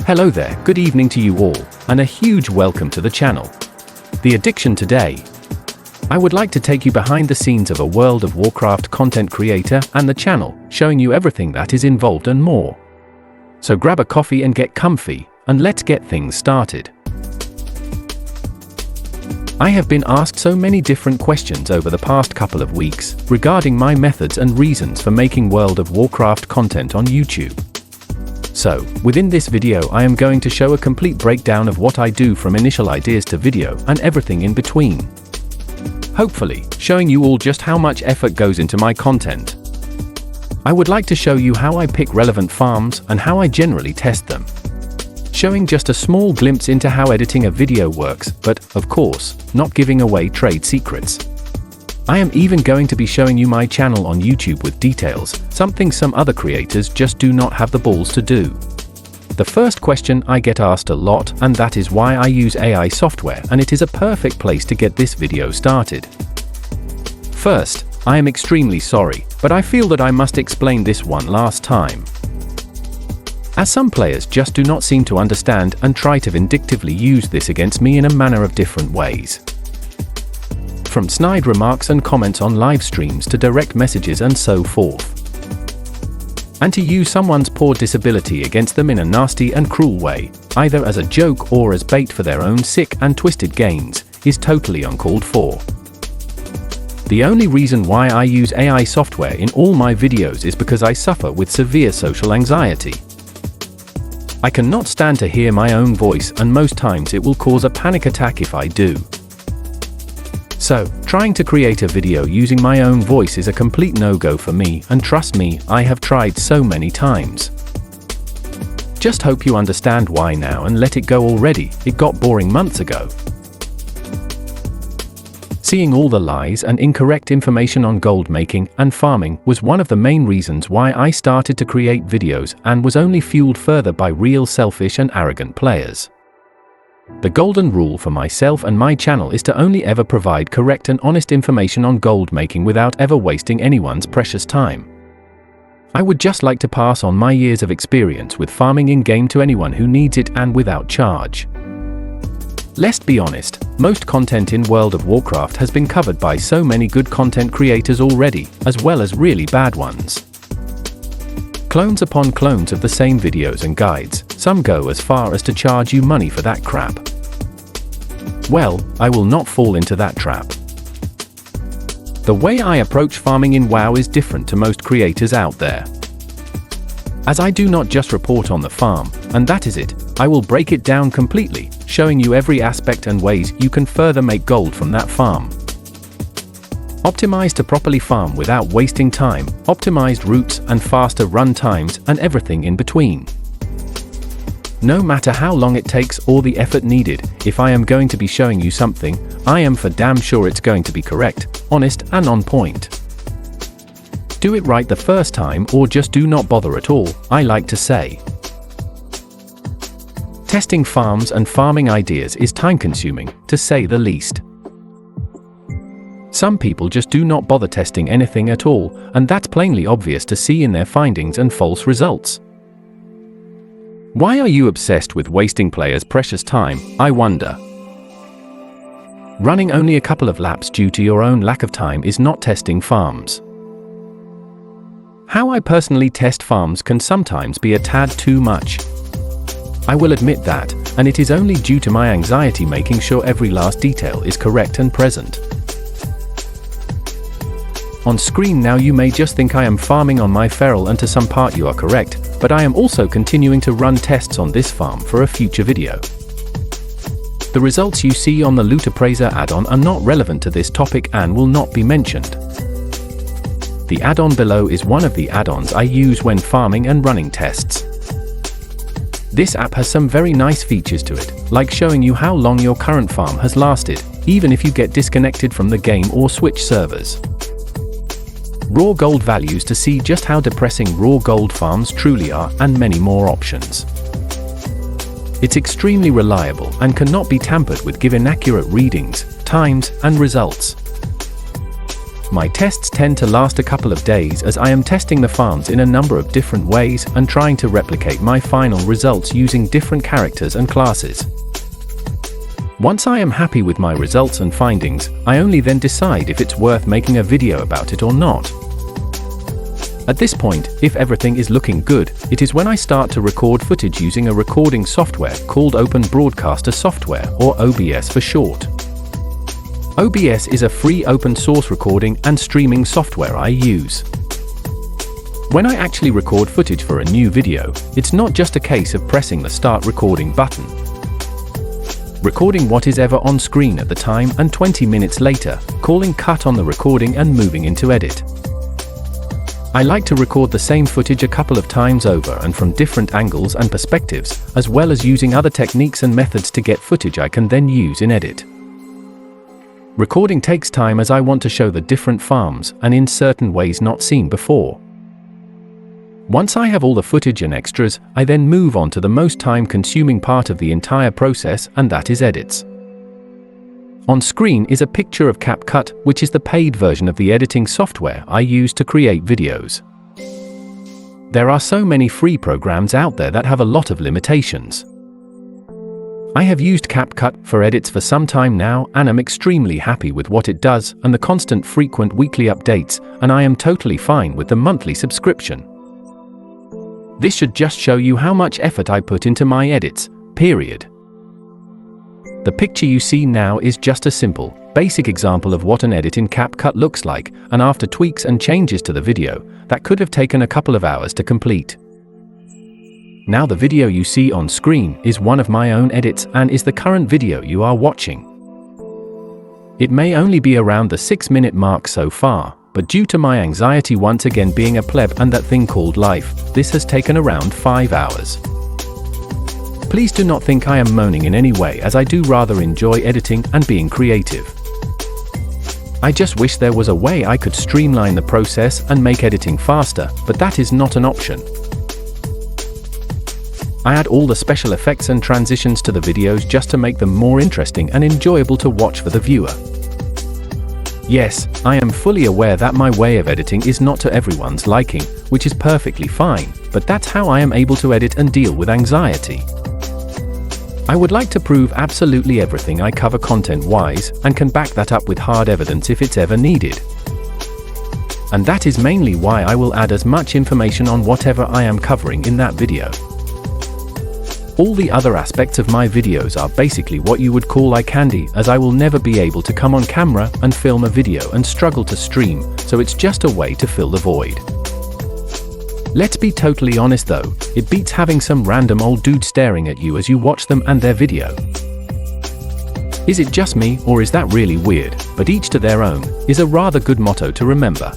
Hello there, good evening to you all, and a huge welcome to the channel. The Addiction today. I would like to take you behind the scenes of a World of Warcraft content creator and the channel, showing you everything that is involved and more. So grab a coffee and get comfy, and let's get things started. I have been asked so many different questions over the past couple of weeks regarding my methods and reasons for making World of Warcraft content on YouTube. So, within this video I am going to show a complete breakdown of what I do from initial ideas to video and everything in between. Hopefully, showing you all just how much effort goes into my content. I would like to show you how I pick relevant farms and how I generally test them. Showing just a small glimpse into how editing a video works, but, of course, not giving away trade secrets. I am even going to be showing you my channel on YouTube with details, something some other creators just do not have the balls to do. The first question I get asked a lot, and that is why I use AI software, and it is a perfect place to get this video started. First, I am extremely sorry, but I feel that I must explain this one last time, as some players just do not seem to understand and try to vindictively use this against me in a manner of different ways. From snide remarks and comments on live streams to direct messages and so forth. And to use someone's poor disability against them in a nasty and cruel way, either as a joke or as bait for their own sick and twisted gains, is totally uncalled for. The only reason why I use AI software in all my videos is because I suffer with severe social anxiety. I cannot stand to hear my own voice, and most times it will cause a panic attack if I do. So, trying to create a video using my own voice is a complete no-go for me, and trust me, I have tried so many times. Just hope you understand why now and let it go already, it got boring months ago. Seeing all the lies and incorrect information on gold making and farming was one of the main reasons why I started to create videos, and was only fueled further by real selfish and arrogant players. The golden rule for myself and my channel is to only ever provide correct and honest information on gold making without ever wasting anyone's precious time. I would just like to pass on my years of experience with farming in-game to anyone who needs it, and without charge. Let's be honest, most content in World of Warcraft has been covered by so many good content creators already, as well as really bad ones. Clones upon clones of the same videos and guides, some go as far as to charge you money for that crap. Well, I will not fall into that trap. The way I approach farming in WoW is different to most creators out there. As I do not just report on the farm, and that is it, I will break it down completely, showing you every aspect and ways you can further make gold from that farm. Optimize to properly farm without wasting time, optimized routes and faster run times, and everything in between. No matter how long it takes or the effort needed, if I am going to be showing you something, I am for damn sure it's going to be correct, honest and on point. Do it right the first time, or just do not bother at all, I like to say. Testing farms and farming ideas is time-consuming, to say the least. Some people just do not bother testing anything at all, and that's plainly obvious to see in their findings and false results. Why are you obsessed with wasting players' precious time, I wonder? Running only a couple of laps due to your own lack of time is not testing farms. How I personally test farms can sometimes be a tad too much. I will admit that, and it is only due to my anxiety making sure every last detail is correct and present. On screen now you may just think I am farming on my feral, and to some part you are correct, but I am also continuing to run tests on this farm for a future video. The results you see on the Loot Appraiser add-on are not relevant to this topic and will not be mentioned. The add-on below is one of the add-ons I use when farming and running tests. This app has some very nice features to it, like showing you how long your current farm has lasted, even if you get disconnected from the game or switch servers. Raw gold values to see just how depressing raw gold farms truly are, and many more options. It's extremely reliable and cannot be tampered with, give inaccurate readings, times, and results. My tests tend to last a couple of days as I am testing the farms in a number of different ways and trying to replicate my final results using different characters and classes. Once I am happy with my results and findings, I only then decide if it's worth making a video about it or not. At this point, if everything is looking good, it is when I start to record footage using a recording software called Open Broadcaster Software, or OBS for short. OBS is a free open source recording and streaming software I use. When I actually record footage for a new video, it's not just a case of pressing the start recording button. Recording what is ever on screen at the time and 20 minutes later, calling cut on the recording and moving into edit. I like to record the same footage a couple of times over and from different angles and perspectives, as well as using other techniques and methods to get footage I can then use in edit. Recording takes time as I want to show the different farms and in certain ways not seen before. Once I have all the footage and extras, I then move on to the most time-consuming part of the entire process, and that is edits. On screen is a picture of CapCut, which is the paid version of the editing software I use to create videos. There are so many free programs out there that have a lot of limitations. I have used CapCut for edits for some time now and am extremely happy with what it does and the constant frequent weekly updates, and I am totally fine with the monthly subscription. This should just show you how much effort I put into my edits, period. The picture you see now is just a simple, basic example of what an edit in CapCut looks like, and after tweaks and changes to the video, that could have taken a couple of hours to complete. Now the video you see on screen is one of my own edits and is the current video you are watching. It may only be around the 6-minute mark so far, but due to my anxiety once again being a pleb and that thing called life, this has taken around 5 hours. Please do not think I am moaning in any way, as I do rather enjoy editing and being creative. I just wish there was a way I could streamline the process and make editing faster, but that is not an option. I add all the special effects and transitions to the videos just to make them more interesting and enjoyable to watch for the viewer. Yes, I am fully aware that my way of editing is not to everyone's liking, which is perfectly fine, but that's how I am able to edit and deal with anxiety. I would like to prove absolutely everything I cover content-wise, and can back that up with hard evidence if it's ever needed. And that is mainly why I will add as much information on whatever I am covering in that video. All the other aspects of my videos are basically what you would call eye candy, as I will never be able to come on camera and film a video and struggle to stream, so it's just a way to fill the void. Let's be totally honest though, it beats having some random old dude staring at you as you watch them and their video. Is it just me, or is that really weird? But each to their own is a rather good motto to remember.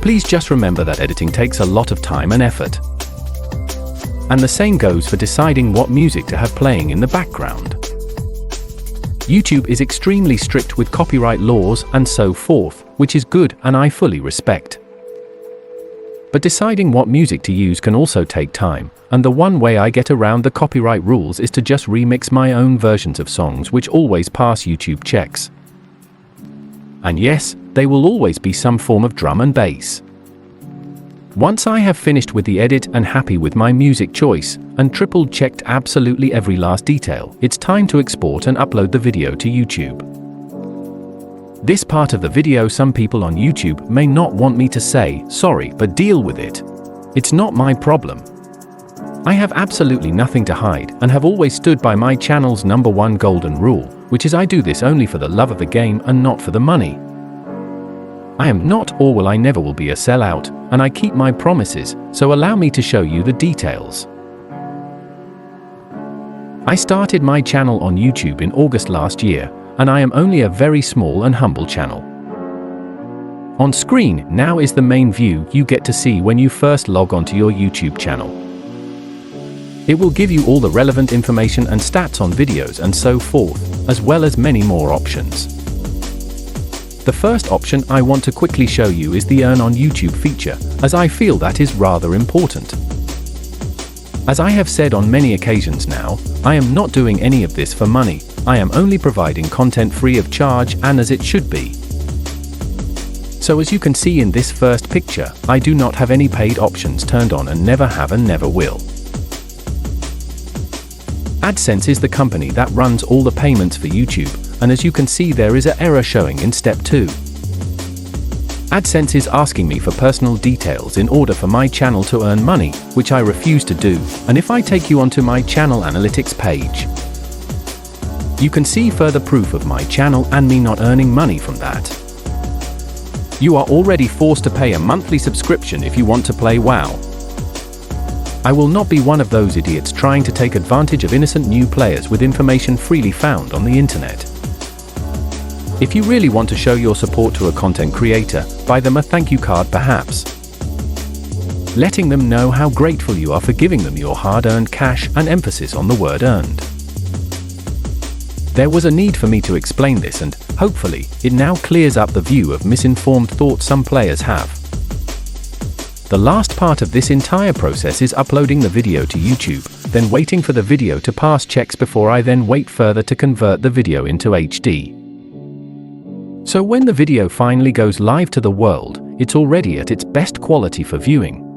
Please just remember that editing takes a lot of time and effort. And the same goes for deciding what music to have playing in the background. YouTube is extremely strict with copyright laws and so forth, which is good and I fully respect. But deciding what music to use can also take time, and the one way I get around the copyright rules is to just remix my own versions of songs, which always pass YouTube checks. And yes, they will always be some form of drum and bass. Once I have finished with the edit and happy with my music choice, and triple-checked absolutely every last detail, it's time to export and upload the video to YouTube. This part of the video some people on YouTube may not want me to say, sorry, but deal with it. It's not my problem. I have absolutely nothing to hide and have always stood by my channel's #1 golden rule, which is I do this only for the love of the game and not for the money. I am not, or will I never will be, a sellout, and I keep my promises, so allow me to show you the details. I started my channel on YouTube in August last year, and I am only a very small and humble channel. On screen now is the main view you get to see when you first log onto your YouTube channel. It will give you all the relevant information and stats on videos and so forth, as well as many more options. The first option I want to quickly show you is the Earn on YouTube feature, as I feel that is rather important. As I have said on many occasions now, I am not doing any of this for money, I am only providing content free of charge and as it should be. So as you can see in this first picture, I do not have any paid options turned on and never have and never will. AdSense is the company that runs all the payments for YouTube, and as you can see there is an error showing in step 2. AdSense is asking me for personal details in order for my channel to earn money, which I refuse to do, and if I take you onto my channel analytics page, you can see further proof of my channel and me not earning money from that. You are already forced to pay a monthly subscription if you want to play WoW. I will not be one of those idiots trying to take advantage of innocent new players with information freely found on the internet. If you really want to show your support to a content creator, buy them a thank you card perhaps, letting them know how grateful you are for giving them your hard-earned cash and emphasis on the word earned. There was a need for me to explain this and, hopefully, it now clears up the view of misinformed thoughts some players have. The last part of this entire process is uploading the video to YouTube, then waiting for the video to pass checks before I then wait further to convert the video into HD. So when the video finally goes live to the world, it's already at its best quality for viewing.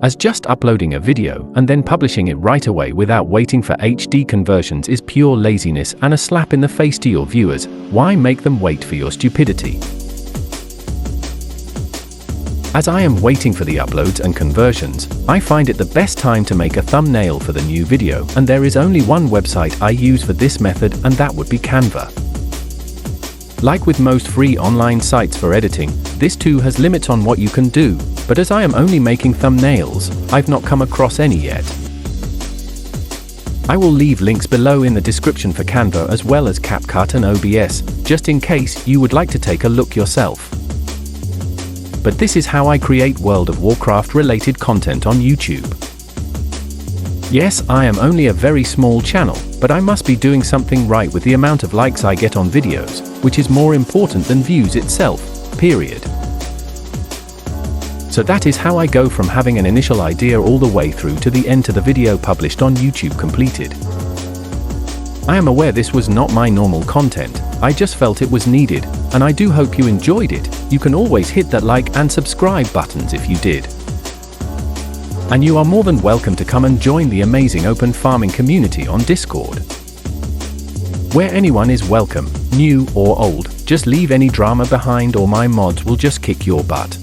As just uploading a video and then publishing it right away without waiting for HD conversions is pure laziness and a slap in the face to your viewers. Why make them wait for your stupidity? As I am waiting for the uploads and conversions, I find it the best time to make a thumbnail for the new video, and there is only one website I use for this method, and that would be Canva. Like with most free online sites for editing, this too has limits on what you can do, but as I am only making thumbnails, I've not come across any yet. I will leave links below in the description for Canva as well as CapCut and OBS, just in case you would like to take a look yourself. But this is how I create World of Warcraft related content on YouTube. Yes, I am only a very small channel, but I must be doing something right with the amount of likes I get on videos, which is more important than views itself, period. So that is how I go from having an initial idea all the way through to the end to the video published on YouTube completed. I am aware this was not my normal content, I just felt it was needed, and I do hope you enjoyed it. You can always hit that like and subscribe buttons if you did. And you are more than welcome to come and join the amazing open farming community on Discord, where anyone is welcome, new or old. Just leave any drama behind or my mods will just kick your butt.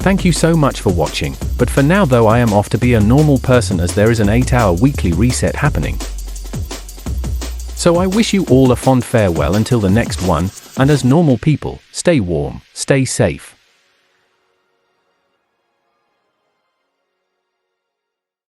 Thank you so much for watching, but for now though I am off to be a normal person as there is an 8-hour weekly reset happening. So I wish you all a fond farewell until the next one, and as normal people, stay warm, stay safe.